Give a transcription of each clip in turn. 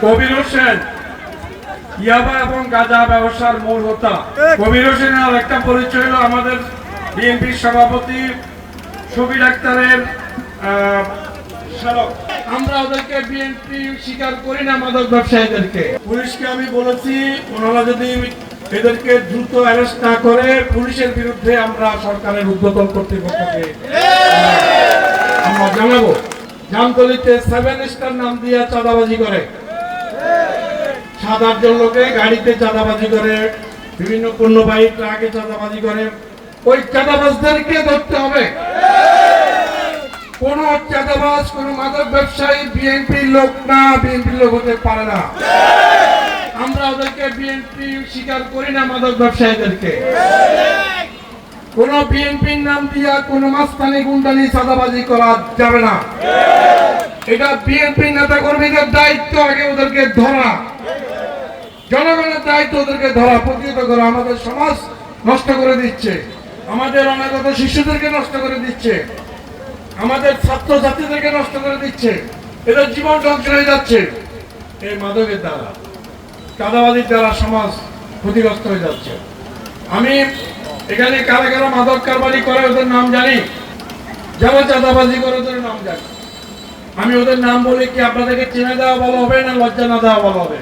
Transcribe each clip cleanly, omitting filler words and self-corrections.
কবির হোসেন ইয়াবা এবং গাঁজা ব্যবসার মূল হোতা। কবির হোসেনের আর একটা পরিচয় হলো আমাদের বিএনপির সভাপতি শফিক আক্তারের শালক। আমরা ওদেরকে বিএনপি স্বীকার করি না, মাদক ব্যবসায়ীদেরকে। পুলিশকে আমি বলেছি ওনারা যদি এদেরকে দ্রুত অ্যারেস্ট না করে পুলিশের বিরুদ্ধে আমরা সরকারের ঊর্ধ্বতন কর্তৃপক্ষকে আমরা জানাবো। জামতলিতে 7 স্টার নাম দিয়ে চাঁদাবাজি করে, 7-8 লোকে গাড়িতে চাঁদাবাজি করে, বিভিন্ন পণ্যবাহী ট্রাকে চাঁদাবাজি করে। ওই চাঁদাবাজদেরকে ধরতে হবে। কোন চাঁদাবাজ, কোন মাদক ব্যবসায়ী বিএনপির লোক না, বিএনপির লোক হতে পারে না। আমরা ওদেরকে বিএনপি স্বীকার করি না, মাদক ব্যবসায়ীদেরকে। কোন বিএনপির নাম দিয়া কোন মাস্তানি গুন্ডানি চাঁদাবাজি করা যাবে না। এটা বিএনপির নেতা কর্মীদের দায়িত্ব, আগে ওদেরকে ধরা, জনগণের দায়িত্ব ওদেরকে ধরা, প্রতিহত করা। আমাদের সমাজ নষ্ট করে দিচ্ছে, আমাদের অনাগত শিশুদেরকে নষ্ট করে দিচ্ছে, আমাদের ছাত্র ছাত্রীদেরকে নষ্ট করে দিচ্ছে। এদের জীবন ধ্বংস হয়ে যাচ্ছে এই মাদকের দ্বারা, চাঁদাবাজির দ্বারা সমাজ ক্ষতিগ্রস্ত হয়ে যাচ্ছে। আমি এখানে কারা কারা মাদক কারবারি করে ওদের নাম জানি, যারা চাঁদাবাজি করে ওদের নাম জানি। আমি ওদের নাম বলে কি আপনাদেরকে চিনে দেওয়া ভালো হবে না লজ্জা না দেওয়া ভালো হবে?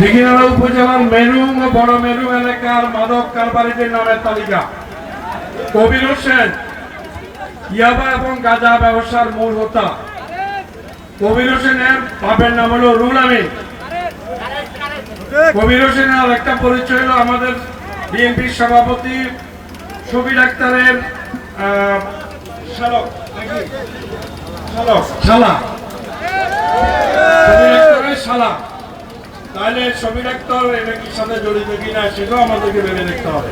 দীঘিনালা উপজেলার মেরুং ও বড় মেরুং এলাকার মাদক কারবারিদের নামের তালিকা: কবির হোসেন ইয়াবা এবং গাঁজা ব্যবসার মূল হোতা। কবির হোসেনের বাপের নাম হলো রুহুল আমিন। কবির হোসেনের আর একটা পরিচয় হলো আমাদের বিএনপির সভাপতি শফিক আক্তারের শালক, শালা, শফিক আক্তারের শালা। তাহলে শফিক আক্তার এটার সাথে জড়িত কিনা সেটাও আমাদেরকে ভেবে দেখতে হবে।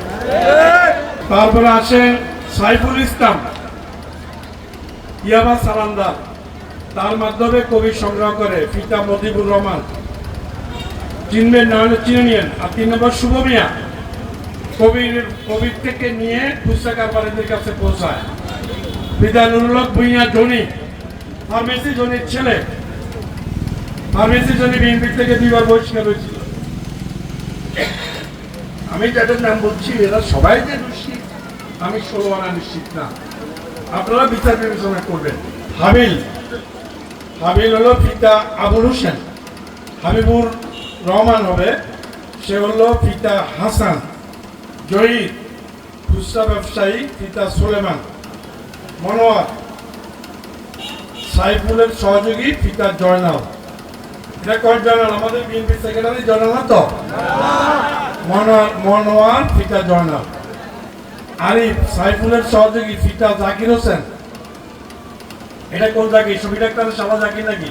তারপরে আসেন সাইফুল ইসলাম ইয়াবা সালান্দার, তার মাধ্যমে কবি সংগ্রহ করে। পিতা মতিবুর রহমান, চিনবেন না হলে চিনে নিয়েন। আর 3 নম্বর শুভ মিয়া, কবির থেকে নিয়ে খুচরা কারবারিদের কাছে পৌঁছায়। পিতা নুরুল হক ভূঁইয়া জনি, ফার্মেসি জনির ছেলে। ফার্মেসি জনি বিএনপি থেকে 2 বার বহিষ্কার হয়েছিল। আমি যাদের নাম বলছি এরা সবাই যে দোষী আমি 16 আনা নিশ্চিত না, আপনারা বিচার বিবেচনা করবেন। হাবিল হলো পিতা আবুল হোসেন, হাবিবুর রহমান হবে, সে হলো পিতা হাসান। জহির খুচরা ব্যবসায়ী, পিতা সুলেমান। মনোয়ার সাইফুলের সহযোগী, পিতা জয়নাল। এটা কয় জয়নাল? আমাদের বিএনপি সেক্রেটারি জয়নাল না তো? মনোয়ার পিতা জয়নাল। আরিফ সাইফুলের সহযোগী, পিতা জাকির হোসেন। এটা কোন জাকির? শফিক আক্তারের শালা জাকির নাকি?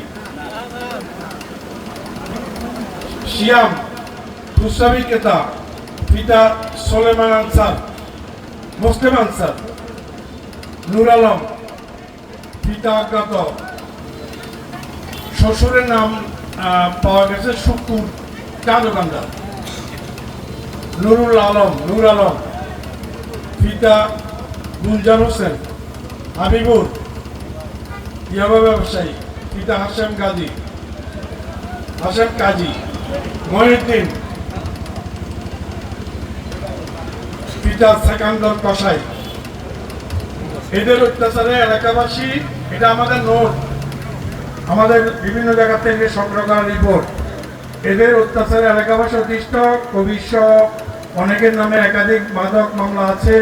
শিয়াম খুচরা বিক্রেতা, পিতা সোলেমান আনসার, মুসলিম আনসার। নূর আলম পিতা অজ্ঞাত। শ্বশুরের নাম পাওয়া গেছে শুকুর, চা দোকানদার। নূর আলম পিতা গুলজার হোসেন। হাবিবুর ইয়াবা ব্যবসায়ী, পিতা হাশেম কাজী। মহিউদ্দিন পিতা সেকান্দর কসাই। এদের অত্যাচারে এলাকাবাসী, এটা আমাদের নোট, আমাদের বিভিন্ন জায়গা থেকে সংগ্রহ করা রিপোর্ট। এদের অত্যাচারে এলাকাবাসী অতিষ্ঠ। কবির অনেকের নামে একাধিক মাদক মামলা আছে।